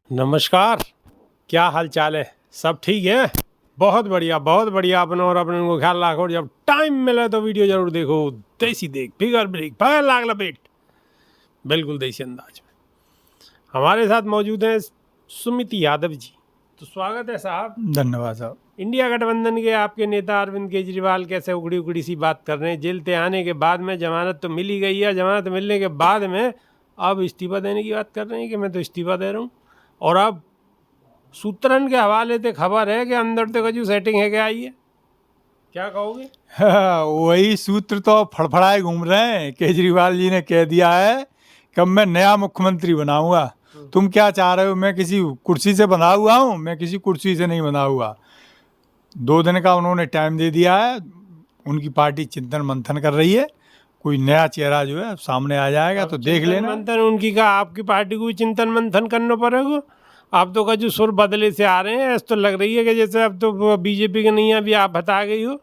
नमस्कार। क्या हाल चाल है? सब ठीक है? बहुत बढ़िया अपने और अपने को ख्याल रखो। जब टाइम मिले तो वीडियो जरूर देखो। देसी देख फिगर ब्रेक बगैर लाग लपेट, बिल्कुल देसी अंदाज में। हमारे साथ मौजूद हैं सुमित यादव जी। तो स्वागत है साहब। धन्यवाद साहब। इंडिया गठबंधन के आपके नेता अरविंद केजरीवाल कैसे उगड़ी उगड़ी सी बात कर रहे हैं। जेल से आने के बाद में जमानत तो मिल ही गई है, जमानत मिलने के बाद में अब इस्तीफा देने की बात कर रहे हैं कि मैं तो इस्तीफा दे रहा हूँ। और अब सूत्रन के हवाले से खबर है कि अंदर तो कजू सेटिंग है क्या आई है, क्या कहोगे? वही सूत्र तो फड़फड़ाए घूम रहे हैं। केजरीवाल जी ने कह दिया है कि अब मैं नया मुख्यमंत्री बनाऊंगा। तुम क्या चाह रहे हो? मैं किसी कुर्सी से बंधा हुआ हूँ? मैं किसी कुर्सी से नहीं बंधा हुआ। 2 दिन का उन्होंने टाइम दे दिया है। उनकी पार्टी चिंतन मंथन कर रही है। कोई नया चेहरा जो है सामने आ जाएगा तो देख लेना। मंथन उनकी का आपकी पार्टी को भी चिंतन मंथन करना पड़ेगा। आप तो कजू सुर बदले से आ रहे हैं। ऐसा तो लग रही है कि जैसे अब तो बीजेपी के नहीं भी आप बता गई हो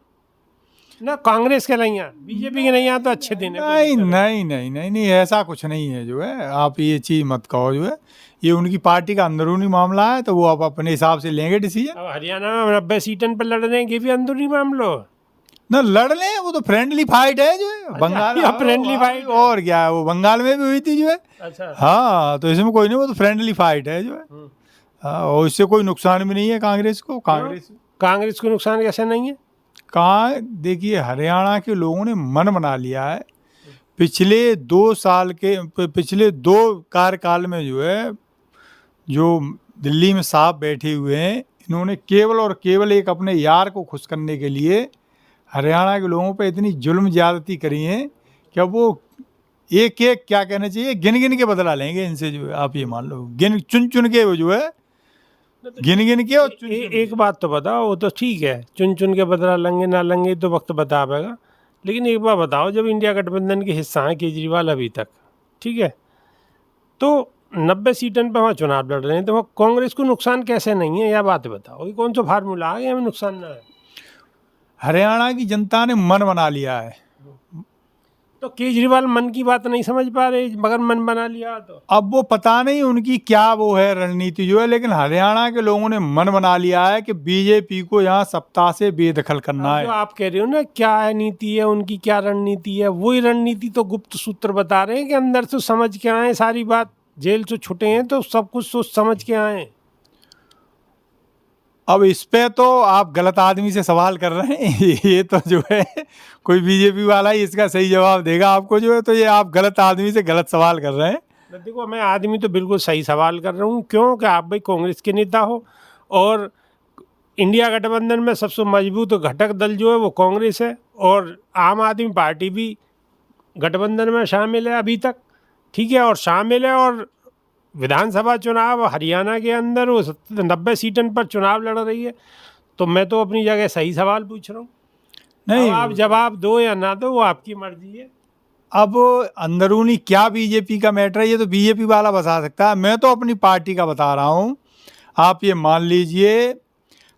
ना, कांग्रेस के नहीं, बीजेपी के नहीं तो अच्छे दिन है। नहीं, ऐसा कुछ नहीं है जो है। आप ये चीज़ मत कहो जो है। ये उनकी पार्टी का अंदरूनी मामला है तो वो आप अपने हिसाब से लेंगे डिसीजन। अब हरियाणा में 90 सीटन पर लड़ रहे हैं, ये भी अंदरूनी मामलो ना लड़ लें, वो तो फ्रेंडली फाइट है जो है। बंगाल फ्रेंडली फाइट और क्या है, वो बंगाल में भी हुई थी जो है। अच्छा हाँ, तो इसमें कोई नहीं, वो तो फ्रेंडली फाइट है जो है। हाँ, और इससे कोई नुकसान भी नहीं है कांग्रेस को। कांग्रेस को नुकसान कैसे नहीं है? कहाँ, देखिए हरियाणा के लोगों ने मन बना लिया है। पिछले 2 साल के पिछले 2 कार्यकाल में जो है, जो दिल्ली में साहब बैठे हुए हैं, इन्होंने केवल और केवल एक अपने यार को खुश करने के लिए हरियाणा के लोगों पे इतनी जुल्म ज्यादती करी है कि अब वो एक एक क्या कहना चाहिए गिन गिन के बदला लेंगे इनसे जो है। आप ये मान लो गिन चुन चुन के वो जो है गिन गिन के और चुन एक बात तो बताओ, वो तो ठीक है चुन चुन के बदला लेंगे ना लेंगे तो वक्त बता पाएगा। लेकिन एक बार बताओ, जब इंडिया गठबंधन के हिस्सा है केजरीवाल अभी तक, ठीक है, तो 90 सीटन पर वहाँ चुनाव लड़ रहे हैं, तो वहाँ कांग्रेस को नुकसान कैसे नहीं है? यह बात बताओ, ये कौन सा फार्मूला आ गया हमें नुकसान ना है? हरियाणा की जनता ने मन बना लिया है। तो केजरीवाल मन की बात नहीं समझ पा रहे, मगर मन बना लिया तो अब वो पता नहीं उनकी क्या वो है रणनीति जो है, लेकिन हरियाणा के लोगों ने मन बना लिया है कि बीजेपी को यहाँ सत्ता से बेदखल करना है। जो आप कह रहे हो ना क्या है नीति है उनकी, क्या रणनीति है, वही रणनीति तो गुप्त सूत्र बता रहे हैं कि अंदर से समझ के आए सारी बात। जेल से छुटे हैं तो सब कुछ सोच समझ के आए। अब इस पे तो आप गलत आदमी से सवाल कर रहे हैं। ये तो जो है कोई बीजेपी वाला ही इसका सही जवाब देगा आपको जो है। तो ये आप गलत आदमी से गलत सवाल कर रहे हैं। देखो, मैं आदमी तो बिल्कुल सही सवाल कर रहा हूँ। क्यों कि आप भाई कांग्रेस के नेता हो और इंडिया गठबंधन में सबसे मजबूत घटक दल जो है वो कांग्रेस है, और आम आदमी पार्टी भी गठबंधन में शामिल है अभी तक, ठीक है, और शामिल है। और विधानसभा चुनाव हरियाणा के अंदर वो 90 सीटन पर चुनाव लड़ रही है। तो मैं तो अपनी जगह सही सवाल पूछ रहा हूँ। नहीं, आप जवाब दो या ना दो वो आपकी मर्जी है। अब अंदरूनी क्या बीजेपी का मैटर है ये तो बीजेपी वाला बता सकता है। मैं तो अपनी पार्टी का बता रहा हूँ। आप ये मान लीजिए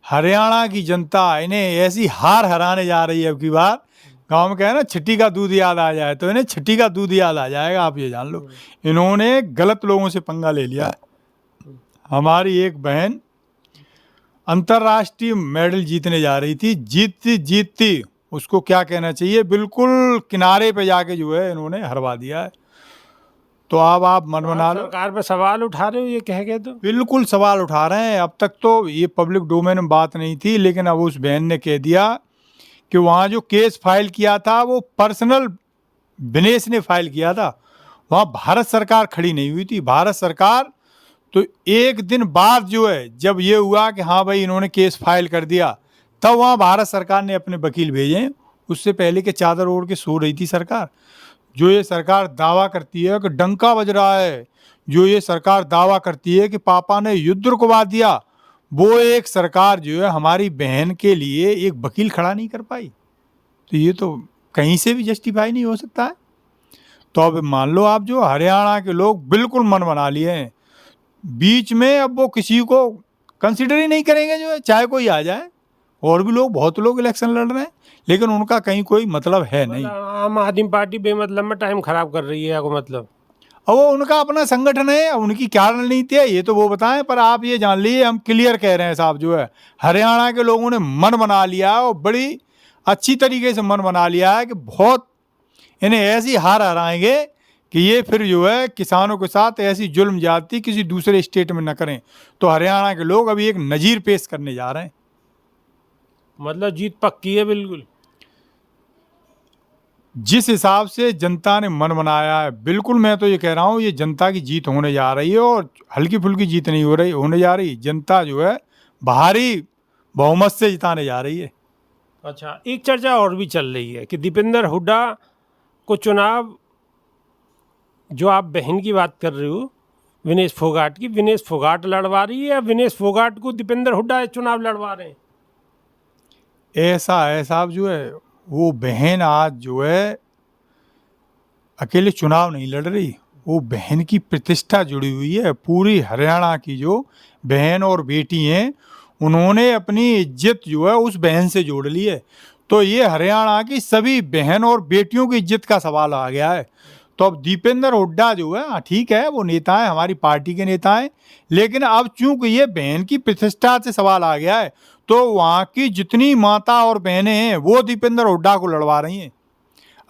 हरियाणा की जनता इन्हें ऐसी हार हराने जा रही है। अब की बार गांव में कहे ना छठी का दूध याद आ जाए, तो इन्हें छठी का दूध याद आ जाएगा। आप ये जान लो इन्होंने गलत लोगों से पंगा ले लिया। हमारी एक बहन अंतर्राष्ट्रीय मेडल जीतने जा रही थी, जीतती उसको क्या कहना चाहिए, बिल्कुल किनारे पे जाके जो है इन्होंने हरवा दिया है। तो अब आप मन बना लो। सरकार पे सवाल उठा रहे हो ये कह के? तो बिल्कुल सवाल उठा रहे हैं। अब तक तो ये पब्लिक डोमेन में बात नहीं थी, लेकिन अब उस बहन ने कह दिया कि वहाँ जो केस फाइल किया था वो पर्सनल दिनेश ने फाइल किया था। वहाँ भारत सरकार खड़ी नहीं हुई थी। भारत सरकार तो एक दिन बाद जो है जब ये हुआ कि हाँ भाई इन्होंने केस फाइल कर दिया, तब वहाँ भारत सरकार ने अपने वकील भेजे। उससे पहले के चादर ओढ़ के सो रही थी सरकार। जो ये सरकार दावा करती है कि डंका बज रहा है, जो ये सरकार दावा करती है कि पापा ने युद्ध रुकवा दिया, वो एक सरकार जो है हमारी बहन के लिए एक वकील खड़ा नहीं कर पाई। तो ये तो कहीं से भी जस्टिफाई नहीं हो सकता है। तो अब मान लो आप जो हरियाणा के लोग बिल्कुल मन बना लिए हैं। बीच में अब वो किसी को कंसिडर ही नहीं करेंगे जो है, चाहे कोई आ जाए। और भी लोग, बहुत लोग इलेक्शन लड़ रहे हैं, लेकिन उनका कहीं कोई मतलब है नहीं। आम आदमी पार्टी बेमतलब में टाइम खराब कर रही है आपको मतलब? और वो उनका अपना संगठन है, उनकी क्या रणनीति है ये तो वो बताएं। पर आप ये जान लीजिए, हम क्लियर कह रहे हैं साहब, जो है हरियाणा के लोगों ने मन बना लिया है और बड़ी अच्छी तरीके से मन बना लिया है कि बहुत इन्हें ऐसी हार हराएंगे कि ये फिर जो है किसानों के साथ ऐसी जुल्म ज्यादती किसी दूसरे स्टेट में न करें। तो हरियाणा के लोग अभी एक नजीर पेश करने जा रहे हैं। मतलब जीत पक्की है बिल्कुल। जिस हिसाब से जनता ने मन बनाया है, बिल्कुल मैं तो ये कह रहा हूँ ये जनता की जीत होने जा रही है, और हल्की फुल्की जीत नहीं होने जा रही। जनता जो है भारी बहुमत से जिताने जा रही है। अच्छा, एक चर्चा और भी चल रही है कि दीपेंद्र हुड्डा को चुनाव, जो आप बहन की बात कर रहे हो विनेश फोगाट की, विनेश फोगाट लड़वा रही है या विनेश फोगाट को दीपेंद्र हुड्डा चुनाव लड़वा रहे हैं? ऐसा है साहब, जो है वो बहन आज जो है अकेले चुनाव नहीं लड़ रही, वो बहन की प्रतिष्ठा जुड़ी हुई है। पूरी हरियाणा की जो बहन और बेटी हैं, उन्होंने अपनी इज्जत जो है उस बहन से जोड़ ली है। तो ये हरियाणा की सभी बहन और बेटियों की इज्जत का सवाल आ गया है। तो अब दीपेंद्र हुड्डा जो है, हाँ ठीक है वो नेता है, हमारी पार्टी के नेता हैं, लेकिन अब चूंकि ये बहन की प्रतिष्ठा से सवाल आ गया है, तो वहाँ की जितनी माता और बहनें हैं वो दीपेंद्र हुड्डा को लड़वा रही हैं।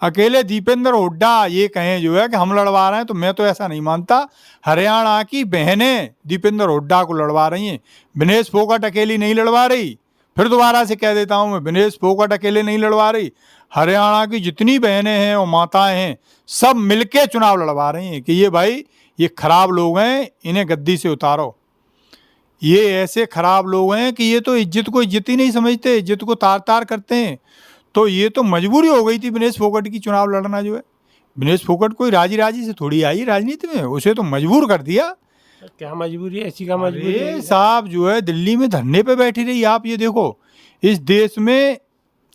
अकेले दीपेंद्र हुड्डा ये कहें जो है कि हम लड़वा रहे हैं, तो मैं तो ऐसा नहीं मानता। हरियाणा की बहनें दीपेंद्र हुड्डा को लड़वा रही हैं। विनेश फोगाट अकेली नहीं लड़वा रही, फिर दोबारा से कह देता हूं मैं, विनेश फोगाट अकेले नहीं लड़वा रही। हरियाणा की जितनी बहनें हैं और माताएं हैं, सब मिलके चुनाव लड़वा रही हैं कि ये भाई ये खराब लोग हैं, इन्हें गद्दी से उतारो। ये ऐसे खराब लोग हैं कि ये तो इज्जत को इज्जत ही नहीं समझते, इज्जत को तार तार करते हैं। तो ये तो मजबूरी हो गई थी विनेश फोगाट की चुनाव लड़ना। जो है विनेश फोगाट कोई राजी राजी से थोड़ी आई राजनीति में, उसे तो मजबूर कर दिया। क्या मजबूरी है, ऐसी का मजबूरी है? अरे साहब जो है दिल्ली में धरने पे बैठी रही। आप ये देखो, इस देश में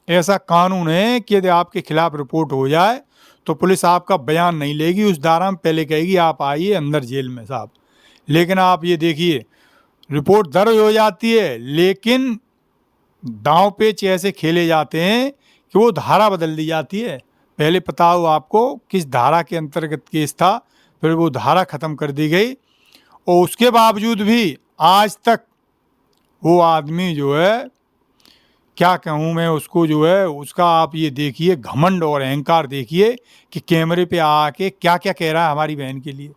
ऐसा कानून है कि यदि आपके खिलाफ रिपोर्ट हो जाए तो पुलिस आपका बयान नहीं लेगी, उस धारा में पहले कहेगी आप आइए अंदर जेल में साहब। लेकिन आप ये देखिए, रिपोर्ट दर्ज हो जाती है, लेकिन दांव पेच ऐसे खेले जाते हैं कि वो धारा बदल दी जाती है। पहले पता हो आपको किस धारा के अंतर्गत केस था, फिर वो धारा ख़त्म कर दी गई, और उसके बावजूद भी आज तक वो आदमी जो है, क्या कहूँ मैं उसको, जो है उसका आप ये देखिए घमंड और अहंकार देखिए कि कैमरे पे आके क्या क्या कह रहा है हमारी बहन के लिए।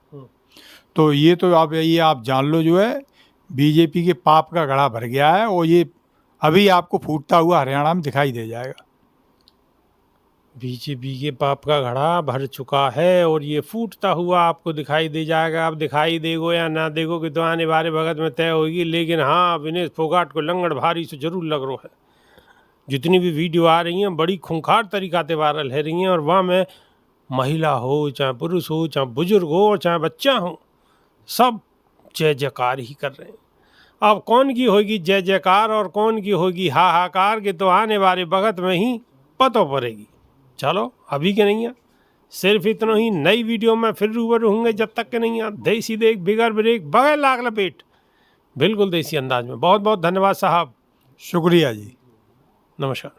तो ये तो आप जान लो, जो है बीजेपी के पाप का घड़ा भर गया है, और ये अभी आपको फूटता हुआ हरियाणा में दिखाई दे जाएगा। बीजेपी के पाप का घड़ा भर चुका है और ये फूटता हुआ आपको दिखाई दे जाएगा। अब दिखाई देगो या ना देगो कि तो आने वाले भगत में तय होगी, लेकिन हाँ विनेश फोगाट को लंगड़ भारी से जरूर लग रहा है। जितनी भी वीडियो आ रही हैं बड़ी खूंखार तरीका से वायरल है रही हैं, और वहाँ में महिला हो चाहे पुरुष हो चाहे बुजुर्ग हो चाहे बच्चा हो, सब जय जयकार ही कर रहे हैं। अब कौन की होगी जय जयकार और कौन की होगी हाहाकार के तो आने वाले वक्त में ही पता पड़ेगी। चलो अभी के नहीं है, सिर्फ इतना ही। नई वीडियो में फिर रूबरू होंगे, जब तक के नहीं है देसी देख बिगर ब्रेक बगैर लाग लपेट, बिल्कुल देसी अंदाज में। बहुत बहुत धन्यवाद साहब, शुक्रिया जी, नमस्कार।